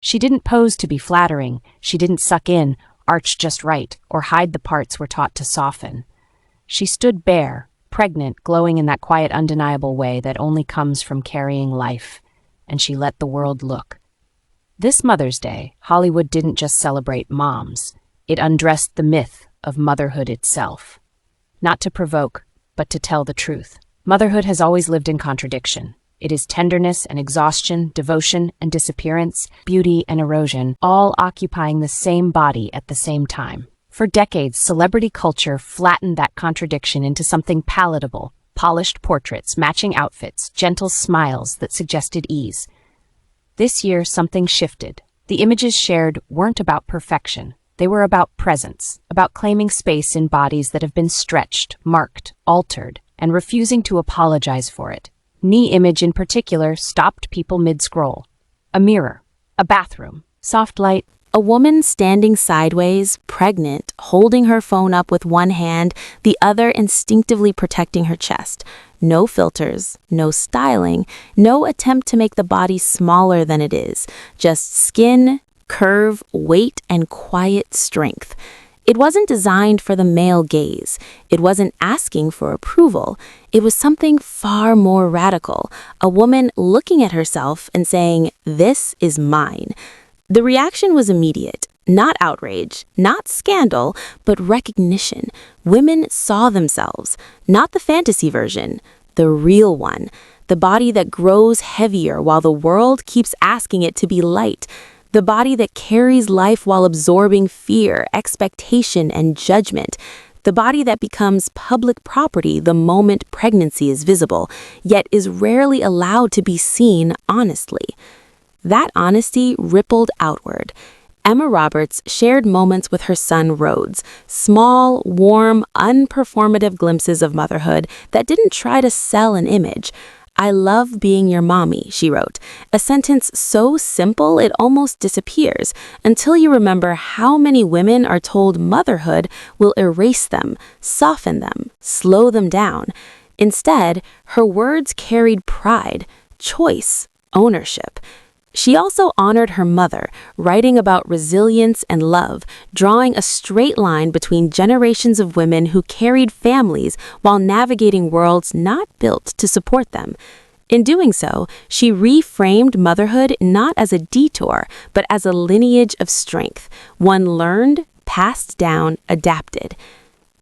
She didn't pose to be flattering, she didn't suck in, arch just right, or hide the parts we're taught to soften. She stood bare, pregnant, glowing in that quiet, undeniable way that only comes from carrying life, and she let the world look. This Mother's Day, Hollywood didn't just celebrate moms, it undressed the myth of motherhood itself. Not to provoke, but to tell the truth. Motherhood has always lived in contradiction. It is tenderness and exhaustion, devotion and disappearance, beauty and erosion, all occupying the same body at the same time. For decades, celebrity culture flattened that contradiction into something palatable: polished portraits, matching outfits, gentle smiles that suggested ease. This year, something shifted. The images shared weren't about perfection. They were about presence, about claiming space in bodies that have been stretched, marked, altered, and refusing to apologize for it. Knee image in particular stopped people mid-scroll. A mirror, a bathroom, soft light. A woman standing sideways, pregnant, holding her phone up with one hand, the other instinctively protecting her chest. No filters, no styling, no attempt to make the body smaller than it is. Just skin, curve, weight, and quiet strength. It wasn't designed for the male gaze. It wasn't asking for approval. It was something far more radical. A woman looking at herself and saying, "This is mine." The reaction was immediate. Not outrage, not scandal, but recognition. Women saw themselves, not the fantasy version, the real one. The body that grows heavier while the world keeps asking it to be light. The body that carries life while absorbing fear, expectation, and judgment. The body that becomes public property the moment pregnancy is visible, yet is rarely allowed to be seen honestly. That honesty rippled outward. Emma Roberts shared moments with her son Rhodes, small, warm, unperformative glimpses of motherhood that didn't try to sell an image. "I love being your mommy," she wrote, a sentence so simple it almost disappears until you remember how many women are told motherhood will erase them, soften them, slow them down. Instead, her words carried pride, choice, ownership. She also honored her mother, writing about resilience and love, drawing a straight line between generations of women who carried families while navigating worlds not built to support them. In doing so, she reframed motherhood not as a detour, but as a lineage of strength, one learned, passed down, adapted.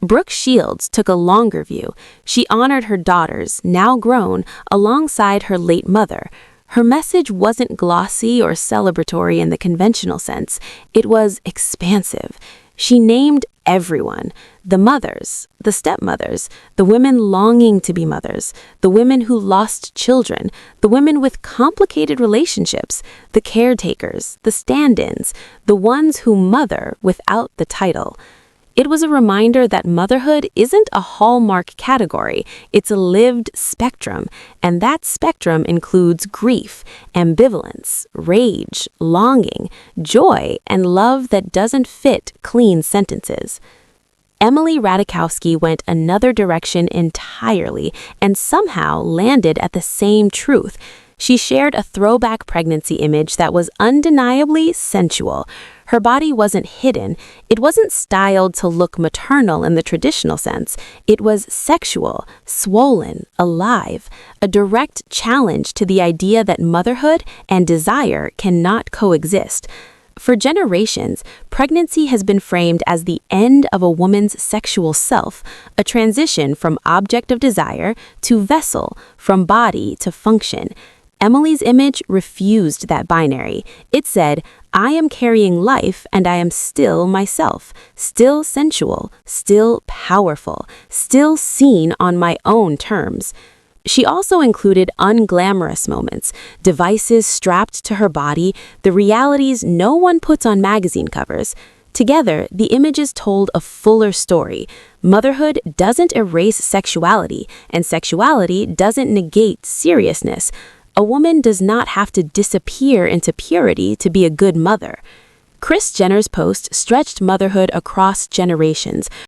Brooke Shields took a longer view. She honored her daughters, now grown, alongside her late mother. Her message wasn't glossy or celebratory in the conventional sense. It was expansive. She named everyone: the mothers, the stepmothers, the women longing to be mothers, the women who lost children, the women with complicated relationships, the caretakers, the stand-ins, the ones who mother without the title. It was a reminder that motherhood isn't a hallmark category, it's a lived spectrum, and that spectrum includes grief, ambivalence, rage, longing, joy, and love that doesn't fit clean sentences. Emily Ratajkowski went another direction entirely and somehow landed at the same truth. She shared a throwback pregnancy image that was undeniably sensual. Her body wasn't hidden. It wasn't styled to look maternal in the traditional sense. It was sexual, swollen, alive, a direct challenge to the idea that motherhood and desire cannot coexist. For generations, pregnancy has been framed as the end of a woman's sexual self, a transition from object of desire to vessel, from body to function. Emily's image refused that binary. It said, "I am carrying life and I am still myself, still sensual, still powerful, still seen on my own terms." She also included unglamorous moments, devices strapped to her body, the realities no one puts on magazine covers. Together, the images told a fuller story. Motherhood doesn't erase sexuality, and sexuality doesn't negate seriousness. A woman does not have to disappear into purity to be a good mother. Kris Jenner's post stretched motherhood across generations,